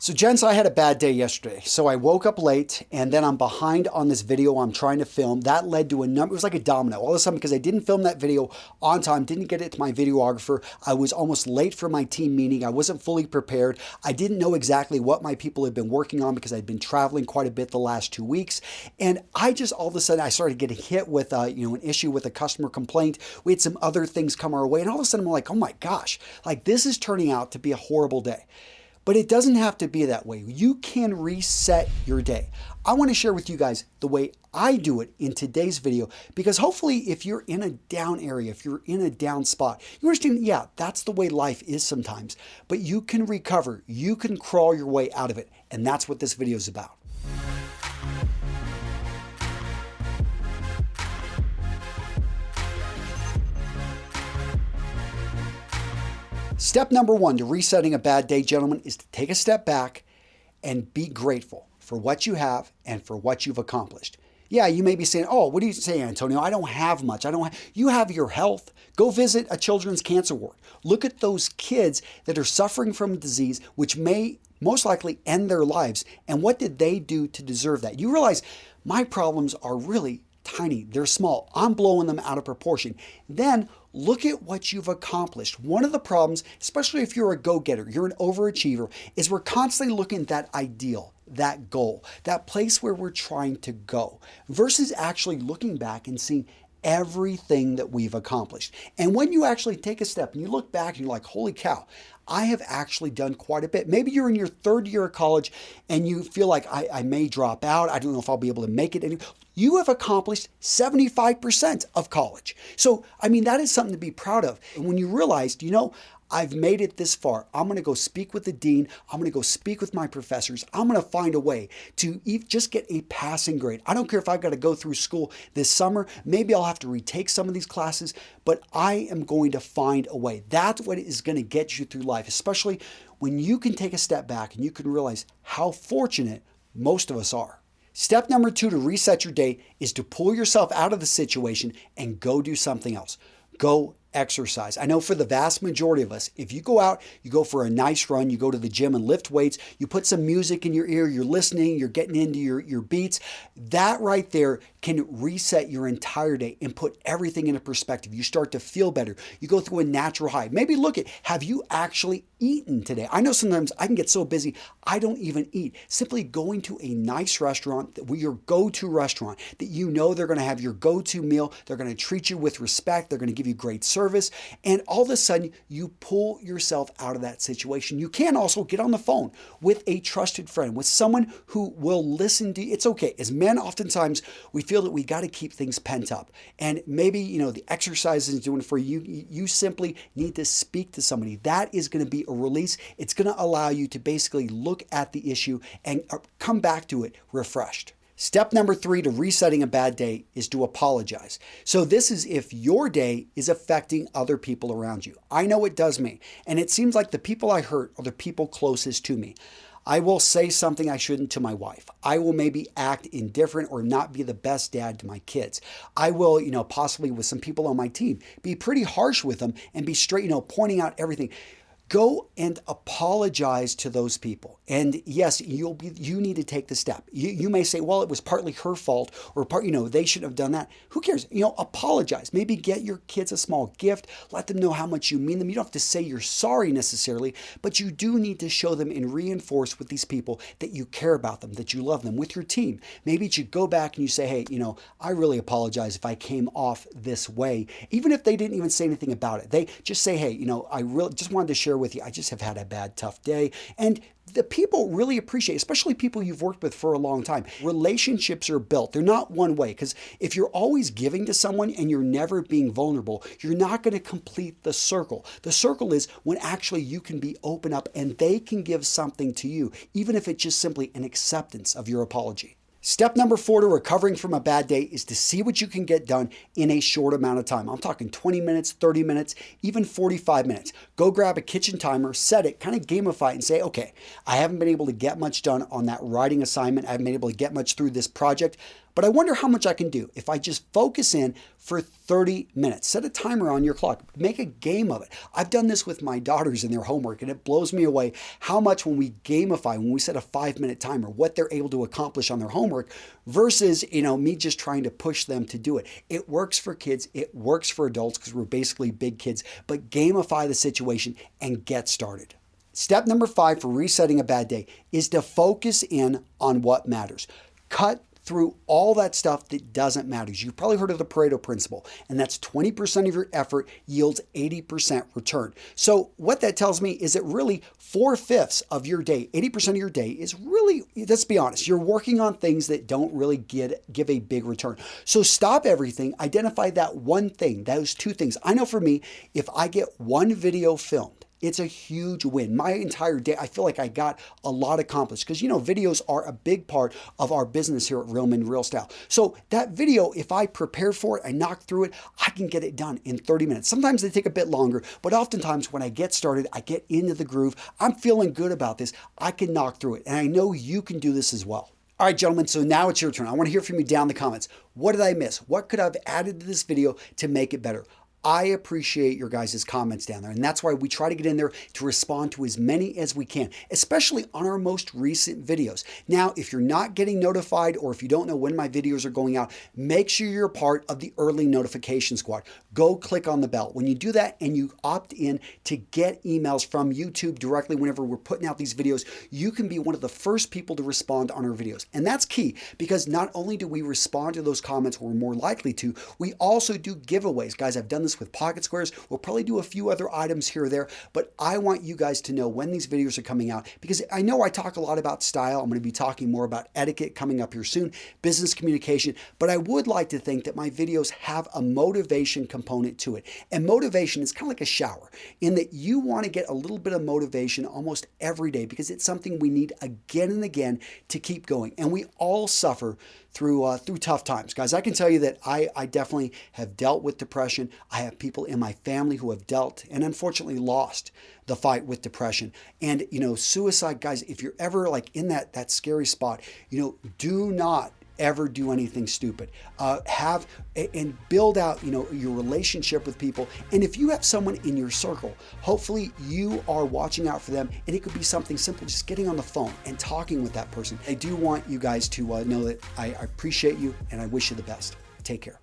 So gents, I had a bad day yesterday. So I woke up late and then I'm behind on this video I'm trying to film. That led to it was like a domino. All of a sudden, because I didn't film that video on time, didn't get it to my videographer, I was almost late for my team meeting. I wasn't fully prepared. I didn't know exactly what my people had been working on because I'd been traveling quite a bit the last 2 weeks. And I just, all of a sudden, I started getting hit with an issue with a customer complaint. We had some other things come our way. And all of a sudden I'm like, oh my gosh, like this is turning out to be a horrible day. But it doesn't have to be that way. You can reset your day. I want to share with you guys the way I do it in today's video, because hopefully if you're in a down area, if you're in a down spot, you understand, yeah, that's the way life is sometimes, but you can recover, you can crawl your way out of it. And that's what this video is about. Step number one to resetting a bad day, gentlemen, is to take a step back and be grateful for what you have and for what you've accomplished. Yeah, you may be saying, oh, what are you saying, Antonio? I don't have much. You have your health. Go visit a children's cancer ward. Look at those kids that are suffering from a disease which may most likely end their lives. And what did they do to deserve that? You realize my problems are really tiny. They're small. I'm blowing them out of proportion. Then look at what you've accomplished. One of the problems, especially if you're a go-getter, you're an overachiever, is we're constantly looking at that ideal, that goal, that place where we're trying to go, versus actually looking back and seeing everything that we've accomplished. And when you actually take a step and you look back and you're like, holy cow, I have actually done quite a bit. Maybe you're in your third year of college and you feel like I may drop out. I don't know if I'll be able to make it. You have accomplished 75% of college. So, I mean, that is something to be proud of. And when you realize, I've made it this far. I'm going to go speak with the dean. I'm going to go speak with my professors. I'm going to find a way to just get a passing grade. I don't care if I've got to go through school this summer. Maybe I'll have to retake some of these classes, but I am going to find a way. That's what is going to get you through life, especially when you can take a step back and you can realize how fortunate most of us are. Step number two to reset your day is to pull yourself out of the situation and go do something else. Go exercise. I know for the vast majority of us, if you go out, you go for a nice run, you go to the gym and lift weights, you put some music in your ear, you're listening, you're getting into your beats, that right there can reset your entire day and put everything into perspective. You start to feel better. You go through a natural high. Maybe look at, have you actually eaten today? I know sometimes I can get so busy, I don't even eat. Simply going to a nice restaurant, your go-to restaurant, that you know they're going to have your go-to meal, they're going to treat you with respect, they're going to give you great service, and all of a sudden you pull yourself out of that situation. You can also get on the phone with a trusted friend, with someone who will listen to you. It's okay. As men, oftentimes we feel that we got to keep things pent up, and maybe the exercise isn't doing it for you. You simply need to speak to somebody. That is going to be a release. It's going to allow you to basically look at the issue and come back to it refreshed. Step number three to resetting a bad day is to apologize. So this is if your day is affecting other people around you. I know it does me, and it seems like the people I hurt are the people closest to me. I will say something I shouldn't to my wife. I will maybe act indifferent or not be the best dad to my kids. I will, possibly with some people on my team, be pretty harsh with them and be straight, pointing out everything. Go and apologize to those people. And yes, you need to take the step. You may say, well, it was partly her fault, or they shouldn't have done that. Who cares? Apologize. Maybe get your kids a small gift. Let them know how much you mean them. You don't have to say you're sorry necessarily, but you do need to show them and reinforce with these people that you care about them, that you love them. With your team, maybe you should go back and you say, hey, I really apologize if I came off this way. Even if they didn't even say anything about it, they just say, hey, I really just wanted to share with you, I just have had a bad, tough day. And the people really appreciate, especially people you've worked with for a long time. Relationships are built. They're not one way, because if you're always giving to someone and you're never being vulnerable, you're not going to complete the circle. The circle is when actually you can be open up and they can give something to you, even if it's just simply an acceptance of your apology. Step number four to recovering from a bad day is to see what you can get done in a short amount of time. I'm talking 20 minutes, 30 minutes, even 45 minutes. Go grab a kitchen timer, set it, kind of gamify it and say, okay, I haven't been able to get much done on that writing assignment. I haven't been able to get much through this project, but I wonder how much I can do if I just focus in for 30 minutes. Set a timer on your clock. Make a game of it. I've done this with my daughters in their homework, and it blows me away how much when we gamify, when we set a 5-minute timer, what they're able to accomplish on their homework versus, me just trying to push them to do it. It works for kids. It works for adults because we're basically big kids, but gamify the situation and get started. Step number 5 for resetting a bad day is to focus in on what matters. Cut through all that stuff that doesn't matter. You've probably heard of the Pareto principle, and that's 20% of your effort yields 80% return. So what that tells me is that really 4/5 of your day, 80% of your day is really, let's be honest, you're working on things that don't really give a big return. So stop everything, identify that one thing, those two things. I know for me, if I get one video filmed, it's a huge win. My entire day, I feel like I got a lot accomplished because, videos are a big part of our business here at Real Men Real Style. So that video, if I prepare for it, I knock through it, I can get it done in 30 minutes. Sometimes they take a bit longer, but oftentimes when I get started, I get into the groove. I'm feeling good about this. I can knock through it. And I know you can do this as well. All right, gentlemen, so now it's your turn. I want to hear from you down in the comments. What did I miss? What could I have added to this video to make it better? I appreciate your guys' comments down there, and that's why we try to get in there to respond to as many as we can, especially on our most recent videos. Now, if you're not getting notified or if you don't know when my videos are going out, make sure you're part of the early notification squad. Go click on the bell. When you do that and you opt in to get emails from YouTube directly whenever we're putting out these videos, you can be one of the first people to respond on our videos. And that's key because not only do we respond to those comments, we're more likely to, we also do giveaways. Guys, I've done this with pocket squares. We'll probably do a few other items here or there, but I want you guys to know when these videos are coming out because I know I talk a lot about style. I'm going to be talking more about etiquette coming up here soon, business communication, but I would like to think that my videos have a motivation component to it. And motivation is kind of like a shower in that you want to get a little bit of motivation almost every day because it's something we need again and again to keep going. And we all suffer through tough times. Guys, I can tell you that I definitely have dealt with depression. I have people in my family who have dealt and unfortunately lost the fight with depression. And, suicide, guys, if you're ever like in that scary spot, do not ever do anything stupid. Have and build out, your relationship with people. And if you have someone in your circle, hopefully you are watching out for them. And it could be something simple, just getting on the phone and talking with that person. I do want you guys to know that I appreciate you and I wish you the best. Take care.